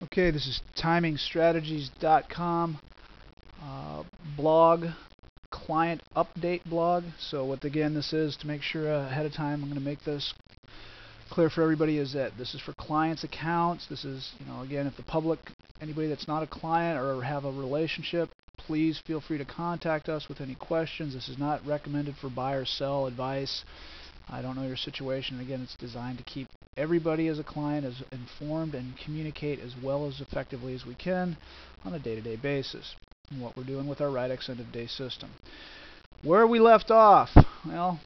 Okay, this is timingstrategies.com blog, client update blog. So what again this is, to make sure ahead of time, I'm going to make this clear for everybody, is that this is for clients' accounts. This is, again, if the public, anybody that's not a client or have a relationship, please feel free to contact us with any questions. This is not recommended for buy or sell advice. I don't know your situation. Again, it's designed to keep everybody as a client as informed and communicate as well as effectively as we can on a day-to-day basis, and what we're doing with our RIDEX end of day system. Where we left off, well,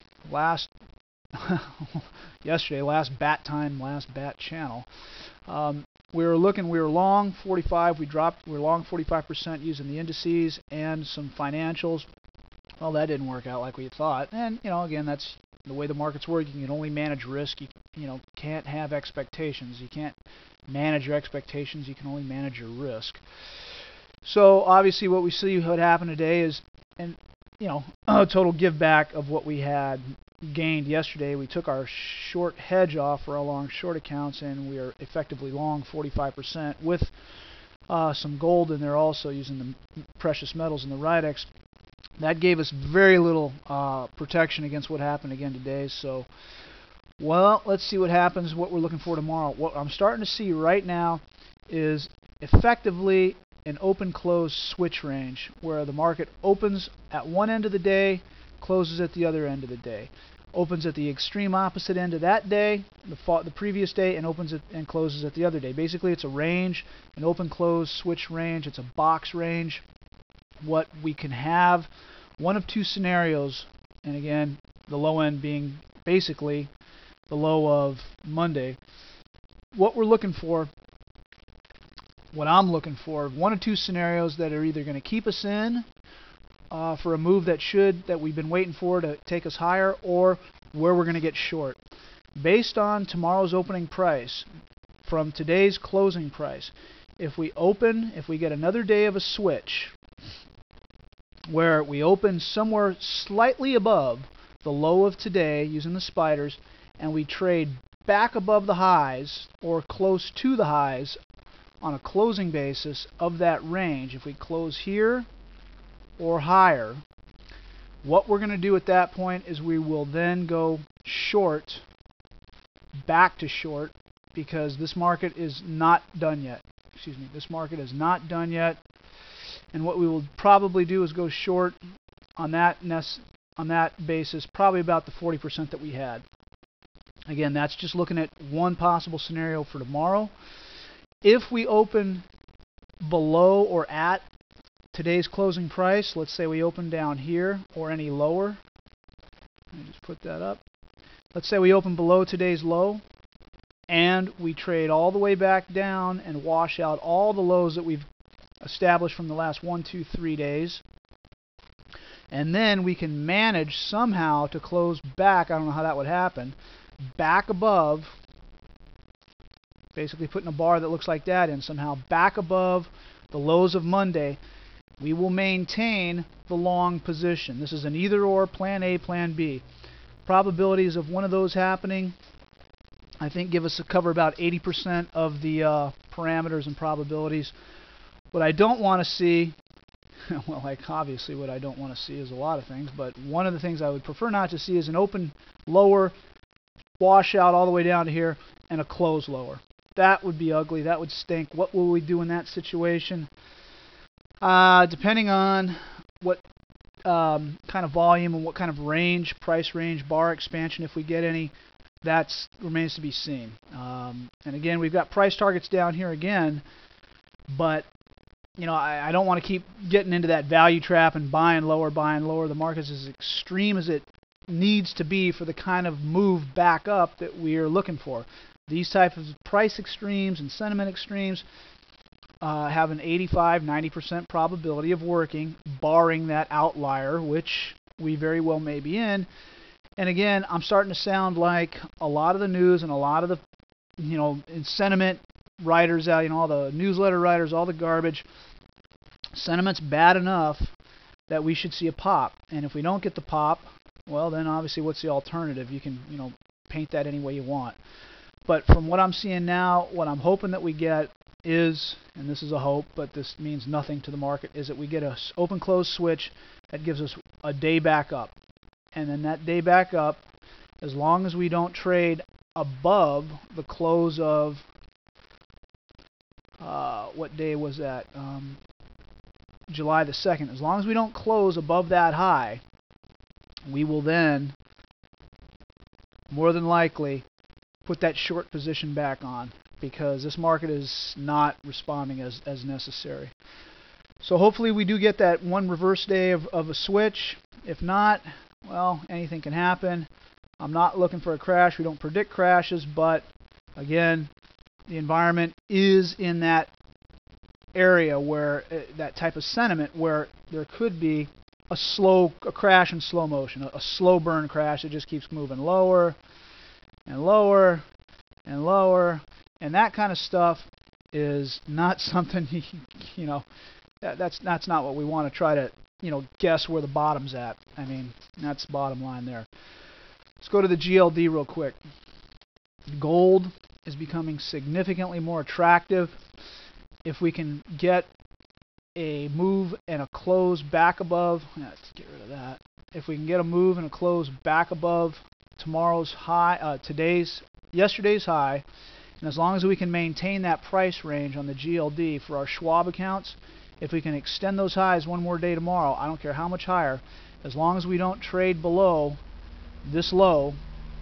yesterday, last bat time, last bat channel, we were long 45. We were long 45% using the indices and some financials. Well, that didn't work out like we thought, and again, that's the way the markets work. You can only manage risk. You can't have expectations. You can't manage your expectations. You can only manage your risk. So obviously, what we see what happened today is, a total give back of what we had gained yesterday. We took our short hedge off for our long short accounts, and we are effectively long 45% with some gold in there also, using the precious metals in the RIDEX. That gave us very little protection against what happened again today. So, well, let's see what happens, what we're looking for tomorrow. What I'm starting to see right now is effectively an open-close switch range, where the market opens at one end of the day, closes at the other end of the day. Opens at the extreme opposite end of that day, the previous day, and opens it and closes at the other day. Basically, it's a range, an open-close switch range. It's a box range. What we can have, one of two scenarios, and again, the low end being basically the low of Monday. What we're looking for, what I'm looking for, one of two scenarios that are either going to keep us in for a move that we've been waiting for to take us higher, or where we're going to get short. Based on tomorrow's opening price from today's closing price, if we get another day of a switch where we open somewhere slightly above the low of today using the spiders, and we trade back above the highs or close to the highs on a closing basis of that range, if we close here or higher, what we're going to do at that point is we will then go short, back to short, because this market is not done yet. This market is not done yet. And what we will probably do is go short on that basis, probably about the 40% that we had. Again, that's just looking at one possible scenario for tomorrow. If we open below or at today's closing price, let's say we open down here or any lower. Let me just put that up. Let's say we open below today's low, and we trade all the way back down and wash out all the lows that we've established from the last 1, 2, 3 days, and then we can manage somehow to close back, I don't know how that would happen, back above, basically putting a bar that looks like that in somehow, back above the lows of Monday. We will maintain the long position. This is an either or, plan A, plan B. Probabilities of one of those happening, I think, give us a cover about 80% of the parameters and probabilities. What I don't want to see, well, obviously what I don't want to see is a lot of things, but one of the things I would prefer not to see is an open lower, wash out all the way down to here, and a close lower. That would be ugly. That would stink. What will we do in that situation? Depending on what kind of volume and what kind of range, price range, bar expansion, if we get any, that remains to be seen. And again, we've got price targets down here again, but I don't want to keep getting into that value trap and buying lower, buying lower. The market is as extreme as it needs to be for the kind of move back up that we are looking for. These types of price extremes and sentiment extremes have an 85–90% probability of working, barring that outlier, which we very well may be in. And again, I'm starting to sound like a lot of the news and a lot of the, sentiment writers out, all the newsletter writers, all the garbage. Sentiment's bad enough that we should see a pop. And if we don't get the pop, well, then obviously what's the alternative? You can, paint that any way you want. But from what I'm seeing now, what I'm hoping that we get is, and this is a hope, but this means nothing to the market, is that we get a open-close switch that gives us a day back up. And then that day back up, as long as we don't trade above the close of, what day was that? July the 2nd. As long as we don't close above that high, we will then, more than likely, put that short position back on, because this market is not responding as necessary. So hopefully we do get that one reverse day of a switch. If not, well, anything can happen. I'm not looking for a crash. We don't predict crashes, but again, the environment is in that area where that type of sentiment where there could be a crash in slow motion, a slow burn crash that just keeps moving lower and lower and lower, and that kind of stuff is not something that's not what we want to try to guess where the bottom's at. I mean, that's the bottom line there. Let's go to the GLD real quick. Gold is becoming significantly more attractive. If we can get a move and a close back above, let's get rid of that. If we can get a move and a close back above tomorrow's high, yesterday's high, and as long as we can maintain that price range on the GLD for our Schwab accounts, if we can extend those highs one more day tomorrow, I don't care how much higher, as long as we don't trade below this low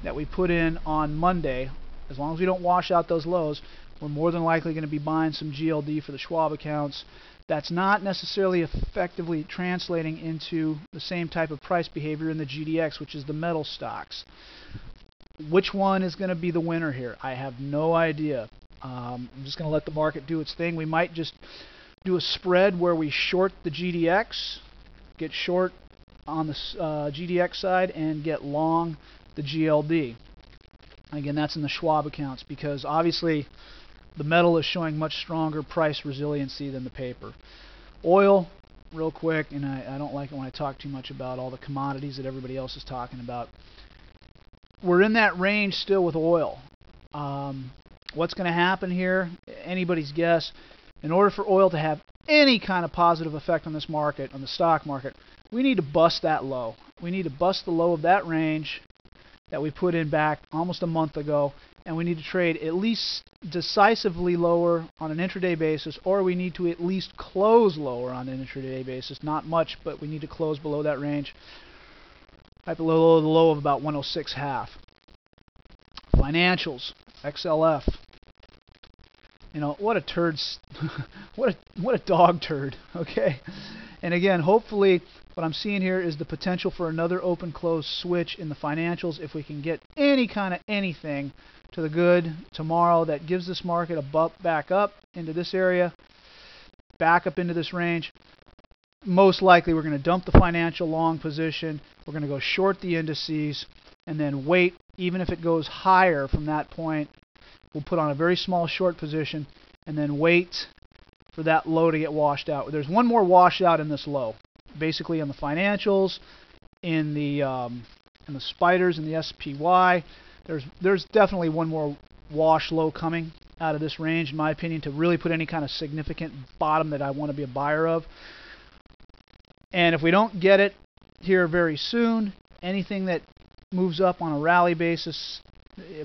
that we put in on Monday, as long as we don't wash out those lows, we're more than likely going to be buying some GLD for the Schwab accounts. That's not necessarily effectively translating into the same type of price behavior in the GDX, which is the metal stocks. Which one is going to be the winner here? I have no idea. I'm just going to let the market do its thing. We might just do a spread where we short the GDX, get short on the GDX side, and get long the GLD. Again, that's in the Schwab accounts, because obviously the metal is showing much stronger price resiliency than the paper. Oil, real quick, and I don't like it when I talk too much about all the commodities that everybody else is talking about. We're in that range still with oil. What's going to happen here? Anybody's guess. In order for oil to have any kind of positive effect on this market, on the stock market, we need to bust that low. We need to bust the low of that range that we put in back almost a month ago, and we need to trade at least decisively lower on an intraday basis, or we need to at least close lower on an intraday basis. Not much, but we need to close below that range, right below the low of about 106.5. Financials, XLF. What a turd, what a dog turd, okay? And again, hopefully what I'm seeing here is the potential for another open-close switch in the financials. If we can get any kind of anything to the good tomorrow that gives this market a bump back up into this area, back up into this range, most likely we're going to dump the financial long position, we're going to go short the indices, and then wait. Even if it goes higher from that point, we'll put on a very small short position and then wait for that low to get washed out. There's one more washout in this low, basically in the financials, in the spiders, in the SPY. There's definitely one more wash low coming out of this range, in my opinion, to really put any kind of significant bottom that I want to be a buyer of. And if we don't get it here very soon, anything that moves up on a rally basis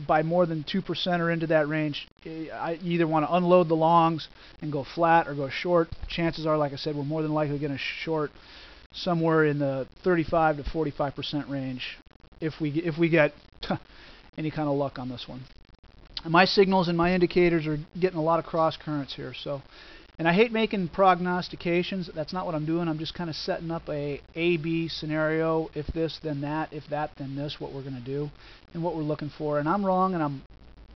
by more than 2% or into that range, I either want to unload the longs and go flat or go short. Chances are, like I said, we're more than likely going to short somewhere in the 35 to 45% range if we get any kind of luck on this one. And my signals and my indicators are getting a lot of cross currents here. And I hate making prognostications. That's not what I'm doing. I'm just kind of setting up a A-B scenario. If this, then that. If that, then this. What we're going to do and what we're looking for. And I'm wrong, and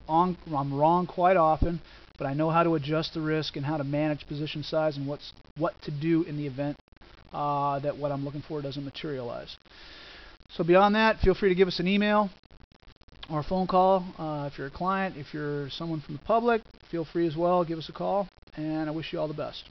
I'm wrong quite often. But I know how to adjust the risk and how to manage position size and what to do in the event that what I'm looking for doesn't materialize. So beyond that, feel free to give us an email or a phone call. If you're a client, if you're someone from the public, feel free as well. Give us a call. And I wish you all the best.